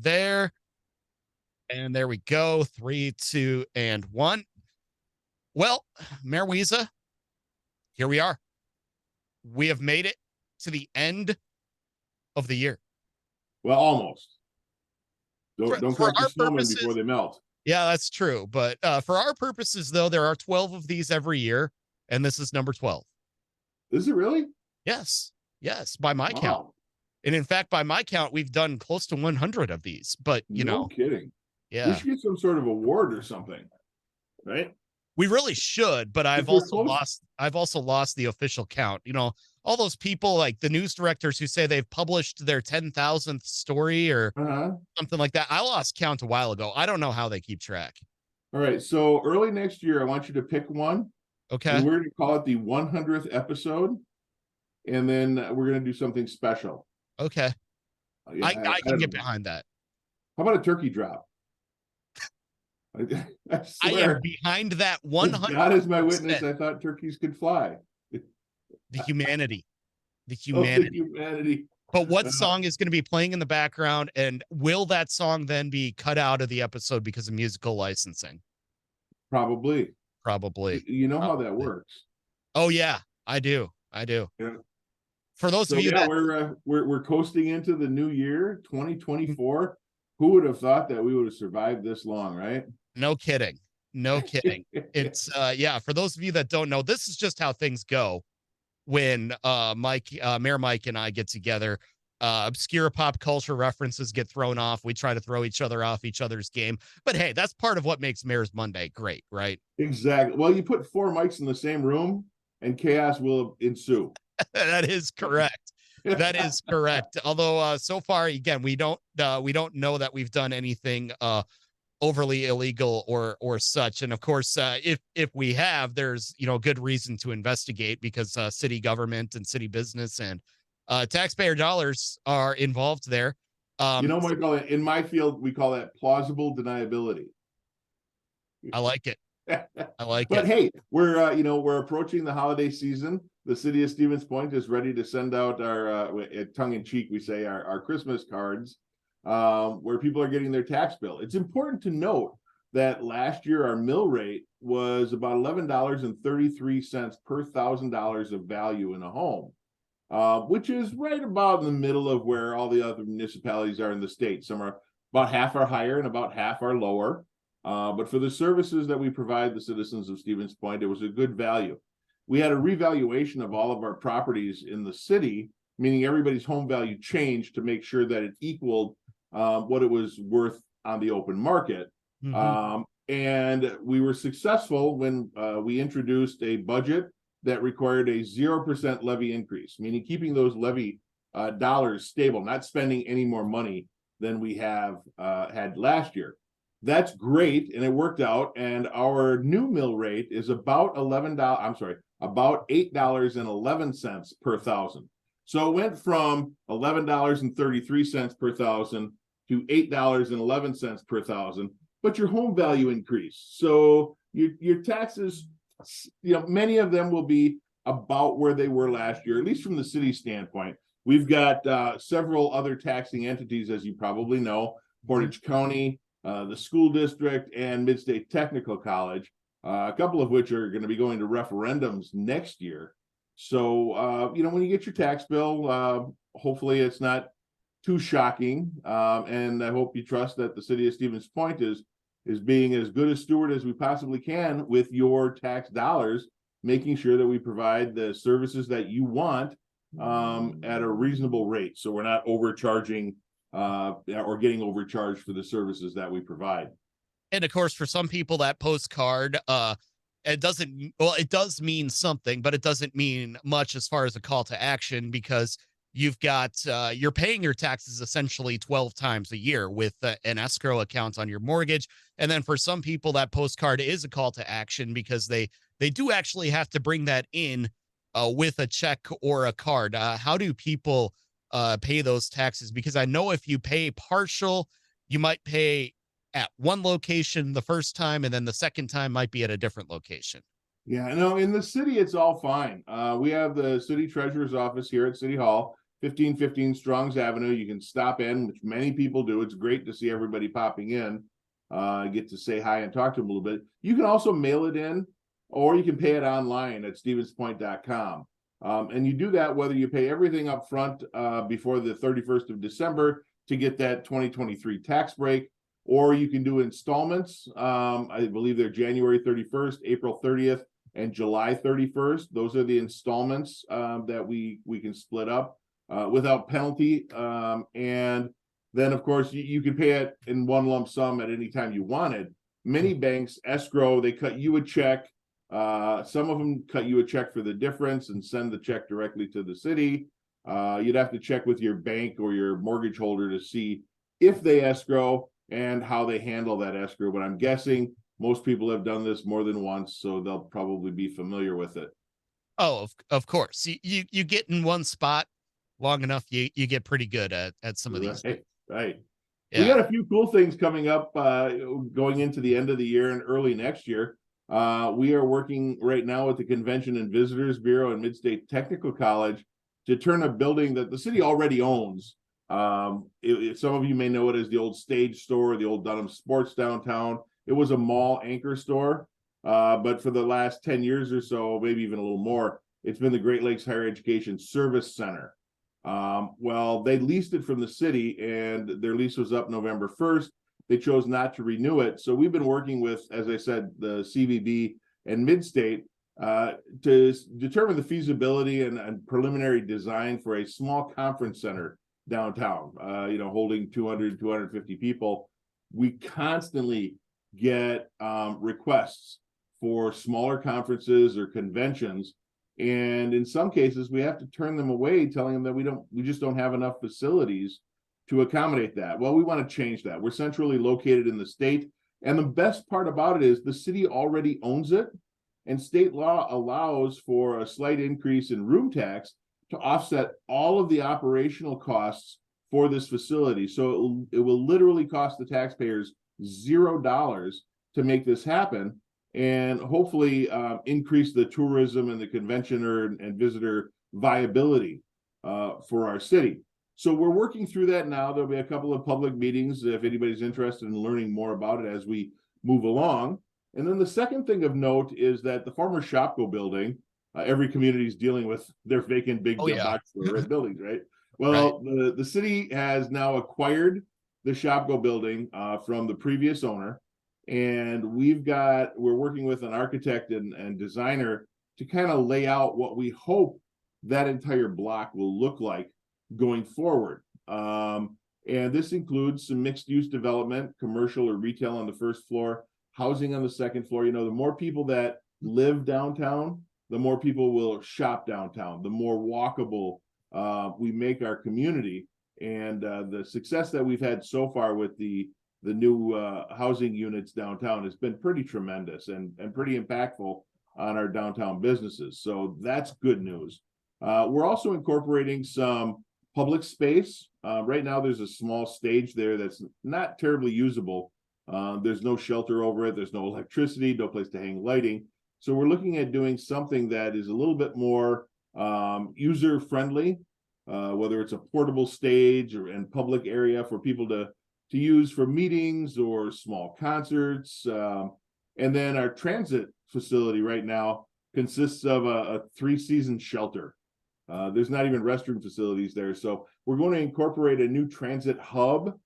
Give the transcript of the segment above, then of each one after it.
there. And there we go. 3, 2, and 1. Well, Mayor Wiza, here we are. We have made it to the end of the year. Well, almost. Don't For crack the our snowmen purposes, before they melt. yeah, that's true. But for our purposes, though, there are 12 of these every year, and this is number 12. Is it really? Yes. Yes, by my count. Wow. And in fact, by my count, we've done close to 100 of these. But, No kidding. We yeah, should get some sort of award or something, right? we really should. But I've If we're also close- lost. I've also lost the official count. All those people like the news directors who say they've published their 10,000th story or something like that. I lost count a while ago. I don't know how they keep track. All right. So early next year, I want you to pick one. Okay. And we're going to call it the 100th episode. And then we're going to do something special. Okay. Yeah, I can get behind that. How about a turkey drop? I swear. I am behind that 100%. God is my witness. I thought turkeys could fly. The humanity. The Oh, humanity. the humanity. But what song is going to be playing in the background? And will that song then be cut out of the episode because of musical licensing? Probably. You know how that works. Oh, yeah, I do. Yeah. For those of you that we're coasting into the new year, 2024. Who would have thought that we would have survived this long, right? No kidding. It's for those of you that don't know, this is just how things go when Mayor Mike and I get together. Obscure pop culture references get thrown off. We try to throw each other off each other's game. But hey, that's part of what makes Mayor's Monday great, right? Exactly. Well, you put 4 mics in the same room and chaos will ensue. That is correct. That is correct. Although so far, again, we don't know that we've done anything overly illegal or such. And of course, if we have, there's good reason to investigate because city government and city business and taxpayer dollars are involved there. Michael, in my field, we call that plausible deniability. I like it. But hey, we're approaching the holiday season. The city of Stevens Point is ready to send out our tongue in cheek, we say our Christmas cards, where people are getting their tax bill. It's important to note that last year our mill rate was about $11.33 per $1,000 of value in a home, which is right about in the middle of where all the other municipalities are in the state. Some are about half are higher and about half are lower. But for the services that we provide the citizens of Stevens Point, it was a good value. We had a revaluation of all of our properties in the city, meaning everybody's home value changed to make sure that it equaled what it was worth on the open market. Mm-hmm. And we were successful when we introduced a budget that required a 0% levy increase, meaning keeping those levy dollars stable, not spending any more money than we have had last year. That's great, and it worked out. And our new mill rate is about about $8.11 per thousand. So it went from $11.33 per thousand to $8.11 per thousand, but your home value increased. So your taxes, many of them will be about where they were last year, at least from the city standpoint. We've got several other taxing entities, as you probably know, Portage County, the school district, and Mid-State Technical College, a couple of which are going to be going to referendums next year. So, when you get your tax bill, hopefully it's not too shocking. And I hope you trust that the city of Stevens Point is being as good a steward as we possibly can with your tax dollars, making sure that we provide the services that you want at a reasonable rate. So we're not overcharging or getting overcharged for the services that we provide. And of course, for some people, that postcard, it does mean something, but it doesn't mean much as far as a call to action, because you've got, you're paying your taxes essentially 12 times a year with an escrow account on your mortgage. And then for some people, that postcard is a call to action because they do actually have to bring that in with a check or a card. How do people pay those taxes? Because I know if you pay partial, you might pay at one location the first time, and then the second time might be at a different location. Yeah, no, in the city, it's all fine. We have the city treasurer's office here at City Hall. 1515 Strongs Avenue. You can stop in, which many people do. It's great to see everybody popping in, get to say hi and talk to them a little bit. You can also mail it in, or you can pay it online at stevenspoint.com. And you do that whether you pay everything up front before the 31st of December to get that 2023 tax break, or you can do installments. I believe they're January 31st, April 30th, and July 31st. Those are the installments that we can split up without penalty. And then, of course, you can pay it in one lump sum at any time you wanted. Many banks escrow, they cut you a check. Some of them cut you a check for the difference and send the check directly to the city. You'd have to check with your bank or your mortgage holder to see if they escrow and how they handle that escrow. But I'm guessing most people have done this more than once, so they'll probably be familiar with it. Oh, of course. You get in one spot long enough, you get pretty good at some of these. Right. Yeah. We got a few cool things coming up going into the end of the year and early next year. We are working right now with the Convention and Visitors Bureau and Midstate Technical College to turn a building that the city already owns. Some of you may know it as the old Stage Store, the old Dunham Sports downtown. It was a mall anchor store, but for the last 10 years or so, maybe even a little more, it's been the Great Lakes Higher Education Service Center. Well, they leased it from the city, and their lease was up November 1st. They chose not to renew it. So we've been working with, as I said, the CVB and Midstate to determine the feasibility and preliminary design for a small conference center downtown, holding 200, 250 people. We constantly get requests for smaller conferences or conventions. And in some cases, we have to turn them away, telling them that we just don't have enough facilities to accommodate that. Well, we want to change that. We're centrally located in the state. And the best part about it is the city already owns it. And state law allows for a slight increase in room tax to offset all of the operational costs for this facility. So it will literally cost the taxpayers $0 to make this happen, and hopefully increase the tourism and the conventioner and visitor viability for our city. So we're working through that now. There'll be a couple of public meetings if anybody's interested in learning more about it as we move along. And then the second thing of note is that the former Shopko building, every community is dealing with their vacant big box store buildings, right? Well, right. The city has now acquired the Shopko building from the previous owner. And we're working with an architect and designer to kind of lay out what we hope that entire block will look like going forward. And this includes some mixed use development, commercial or retail on the first floor, housing on the second floor. The more people that live downtown, the more people will shop downtown, the more walkable we make our community. And the success that we've had so far with the new housing units downtown has been pretty tremendous and pretty impactful on our downtown businesses. So that's good news. We're also incorporating some public space. Right now, there's a small stage there that's not terribly usable. There's no shelter over it. There's no electricity, no place to hang lighting. So we're looking at doing something that is a little bit more user-friendly, whether it's a portable stage and public area for people to use for meetings or small concerts. And then our transit facility right now consists of a 3-season shelter. There's not even restroom facilities there. So we're going to incorporate a new transit hub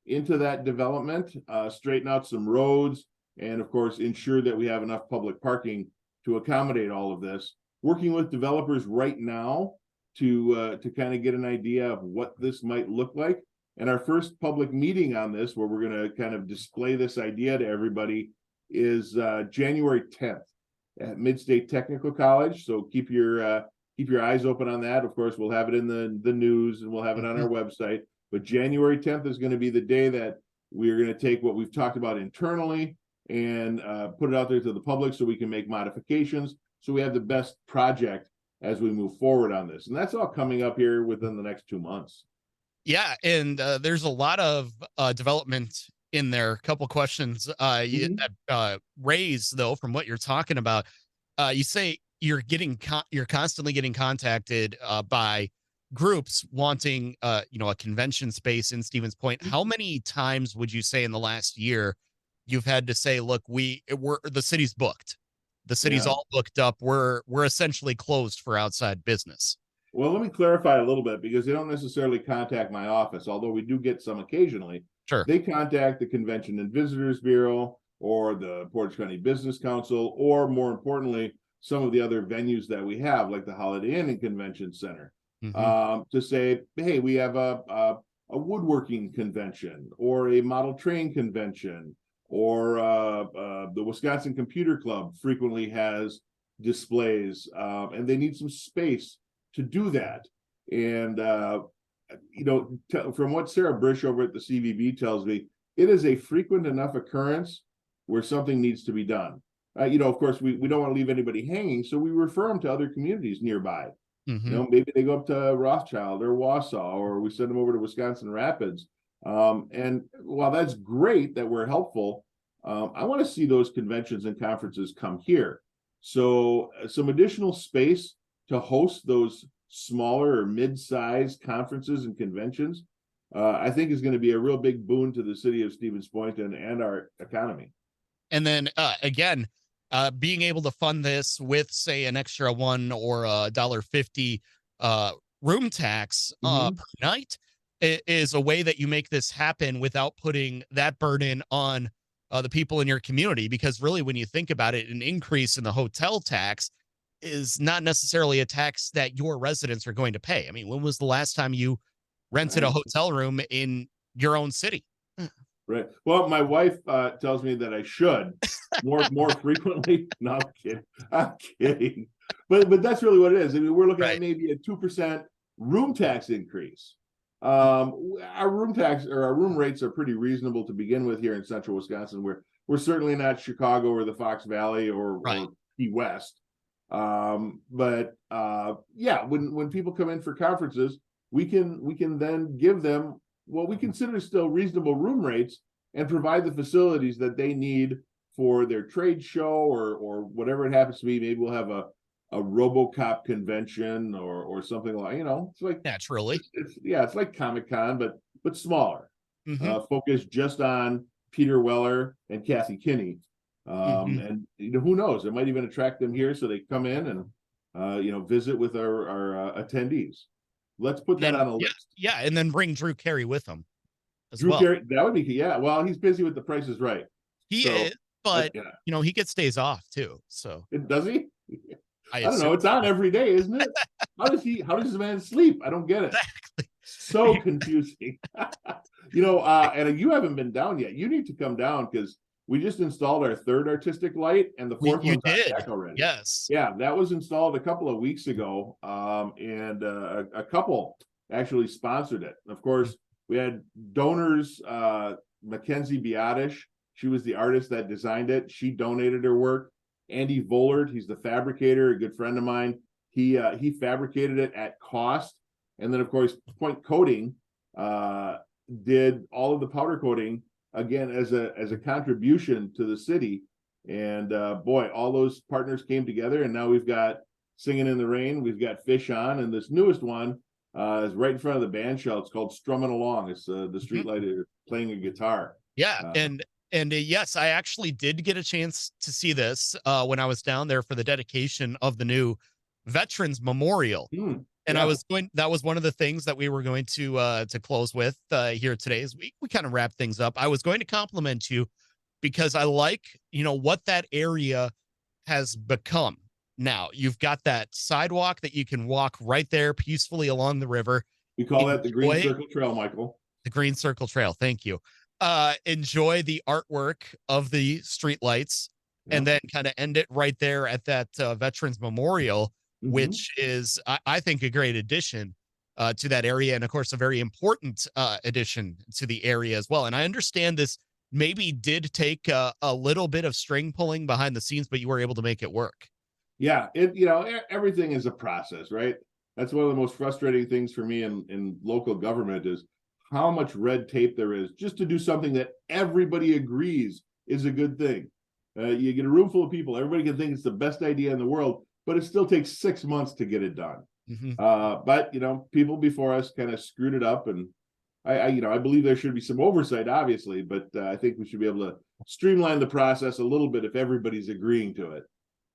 into that development, straighten out some roads, and of course, ensure that we have enough public parking to accommodate all of this. Working with developers right now to kind of get an idea of what this might look like. And our first public meeting on this, where we're going to kind of display this idea to everybody, is January 10th at Midstate Technical College. So keep your eyes open on that. Of course, we'll have it in the news and we'll have it on our website. But January 10th is going to be the day that we're going to take what we've talked about internally and put it out there to the public so we can make modifications. So we have the best project as we move forward on this. And that's all coming up here within the next 2 months. Yeah, and there's a lot of development in there. A couple questions raised though from what you're talking about. You say you're constantly getting contacted by groups wanting a convention space in Stevens Point, how many times would you say in the last year you've had to say, look, we're the city's booked. The city's Yeah. all booked up. We're essentially closed for outside business. Well, let me clarify a little bit because they don't necessarily contact my office, although we do get some occasionally. Sure. They contact the Convention and Visitors Bureau or the Portage County Business Council, or more importantly, some of the other venues that we have, like the Holiday Inn and Convention Center, to say, hey, we have a woodworking convention or a model train convention, or the Wisconsin Computer Club frequently has displays, and they need some space to do that. And from what Sarah Brish over at the CVB tells me, it is a frequent enough occurrence where something needs to be done. Of course, we don't want to leave anybody hanging, so we refer them to other communities nearby. Maybe they go up to Rothschild or Wausau, or we send them over to Wisconsin Rapids. And while that's great that we're helpful, I want to see those conventions and conferences come here. So some additional space to host those smaller or mid-sized conferences and conventions, I think is going to be a real big boon to the city of Stevens Point and our economy. And then again, being able to fund this with, say, an extra $1 or $1.50 room tax per night is a way that you make this happen without putting that burden on the people in your community. Because really, when you think about it, an increase in the hotel tax is not necessarily a tax that your residents are going to pay. I mean, when was the last time you rented a hotel room in your own city? Right. Well, my wife tells me that I should more frequently. No, I'm kidding. I'm kidding. But that's really what it is. I mean, we're looking at maybe a 2% room tax increase. Our room tax or our room rates are pretty reasonable to begin with here in central Wisconsin. We're certainly not Chicago or the Fox Valley or Key West. But when people come in for conferences, we can then give them what we consider still reasonable room rates and provide the facilities that they need for their trade show or whatever it happens to be. Maybe we'll have a RoboCop convention or something like, it's like naturally. It's like Comic-Con, but smaller, focused just on Peter Weller and Kathy Kinney. And who knows, it might even attract them here so they come in and visit with our attendees. Let's put that on a list. Yeah, and then bring Drew Carey with him as Drew well. Carey, that would be well, he's busy with The Price is Right. He is, but he gets days off too. So does he? I don't know. It's on every day, isn't it? How does this man sleep? I don't get it. Exactly. So confusing. And you haven't been down yet. You need to come down because we just installed our third artistic light, and the fourth one's on deck already. Yes. Yeah, that was installed a couple of weeks ago, and a couple actually sponsored it. Of course, we had donors. Mackenzie Biotish, she was the artist that designed it. She donated her work. Andy Vollard, he's the fabricator, a good friend of mine. He fabricated it at cost, and then of course Point Coating did all of the powder coating again as a contribution to the city. And boy, all those partners came together, and now we've got Singing in the Rain, we've got Fish On, and this newest one is right in front of the band shell. It's called Strumming Along. It's the streetlight playing a guitar. Yeah, and yes, I actually did get a chance to see this when I was down there for the dedication of the new Veterans Memorial. And that was one of the things that we were going to close with here today as we kind of wrap things up. I was going to compliment you because I like, what that area has become. Now you've got that sidewalk that you can walk right there peacefully along the river. We call that the Green Circle Trail, Michael. The Green Circle Trail. Thank you. Enjoy the artwork of the streetlights, and then kind of end it right there at that Veterans Memorial, which is, I think, a great addition to that area. And of course, a very important addition to the area as well. And I understand this maybe did take a little bit of string pulling behind the scenes, but you were able to make it work. Yeah, everything is a process, right? That's one of the most frustrating things for me in local government is how much red tape there is just to do something that everybody agrees is a good thing. You get a room full of people, everybody can think it's the best idea in the world, but it still takes 6 months to get it done. Mhm. But people before us kind of screwed it up, and I believe there should be some oversight, obviously, but I think we should be able to streamline the process a little bit if everybody's agreeing to it.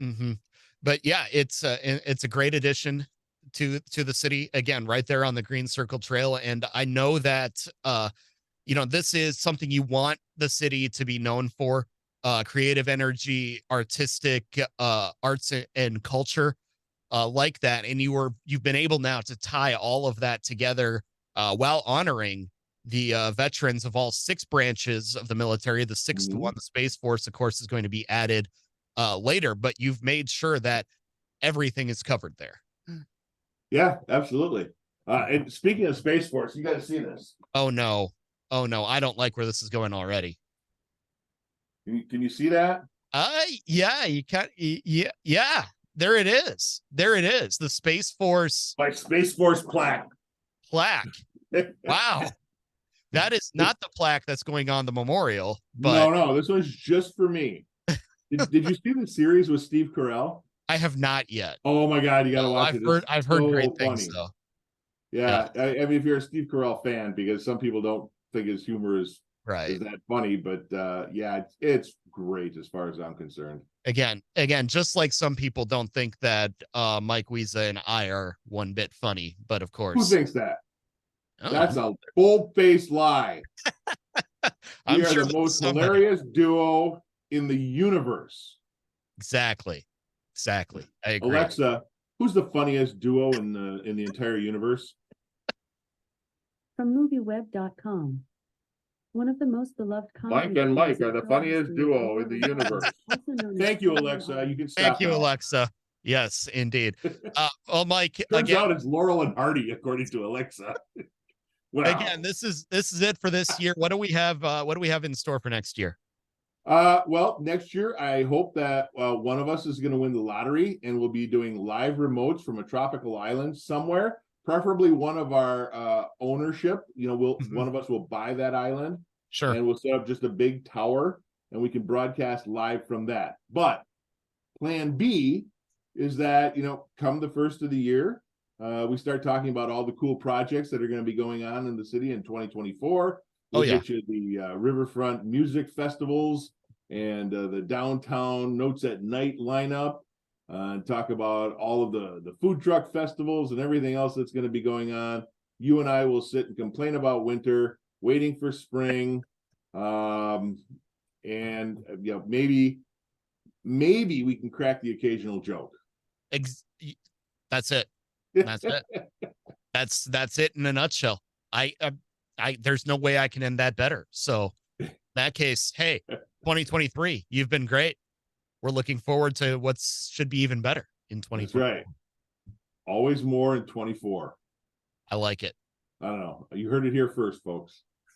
Hmm. But yeah, it's a great addition to the city. Again, right there on the Green Circle Trail, and I know that this is something you want the city to be known for: creative energy, artistic, arts and culture, like that. And you've been able now to tie all of that together, while honoring the veterans of all six branches of the military. The sixth Mhm. one, the Space Force, of course, is going to be added later, but you've made sure that everything is covered there. Yeah, absolutely. And speaking of Space Force, you got to see this. Oh no. Oh no, I don't like where this is going already. Can you see that? Yeah, you can. Yeah, yeah. There it is. There it is. The Space Force My Space Force plaque. plaque. Wow. That is not the plaque that's going on the memorial, but No, this one's just for me. Did you see the series with Steve Carell? I have not yet. Oh my God, you got to No, watch it. It's I've heard great so things funny. though. Yeah, Yeah, I mean, if you're a Steve Carell fan, because some people don't think his humor is right. that funny, but yeah, it's great as far as I'm concerned. Again, just like some people don't think that Mike Wiza and I are one bit funny, but of Who course, thinks that? oh, That's a bold-faced lie. We I'm are sure the that most somebody. hilarious duo in the universe. Exactly. Exactly. I agree. Alexa, who's the funniest duo in the entire universe? From movieweb.com. One of the most beloved Mike comedy and shows Mike in are the film funniest history is duo in Laurel the and Hardy, universe. also known as Thank you, Steven and Alexa. You Ollie. can Thank stop you, now. Alexa. Yes, indeed. Well, Mike, Turns out it's Laurel and Hardy, according to Alexa. Wow. this is it for this year. What do we have? What do we have in store for next year? Well, next year I hope that one of us is going to win the lottery, and we'll be doing live remotes from a tropical island somewhere, preferably one of our ownership. Mhm. One of us will buy that island, Sure. and we'll set up just a big tower, and we can broadcast live from that. But plan B is that come the first of the year, we start talking about all the cool projects that are going to be going on in the city in 2024. Oh We'll yeah. get you the riverfront music festivals and the downtown Notes at Night lineup, and talk about all of the food truck festivals and everything else that's going to be going on. You and I will sit and complain about winter, waiting for spring, and maybe we can crack the occasional joke. Ex- that's it. That's it. That's it in a nutshell. I, uh, there's no way I can end that better. So in that case, hey, 2023, you've been great. We're looking forward to what should be even better in That's 2020. right. Always more in 24. I like it. I don't know. You heard it here first, folks.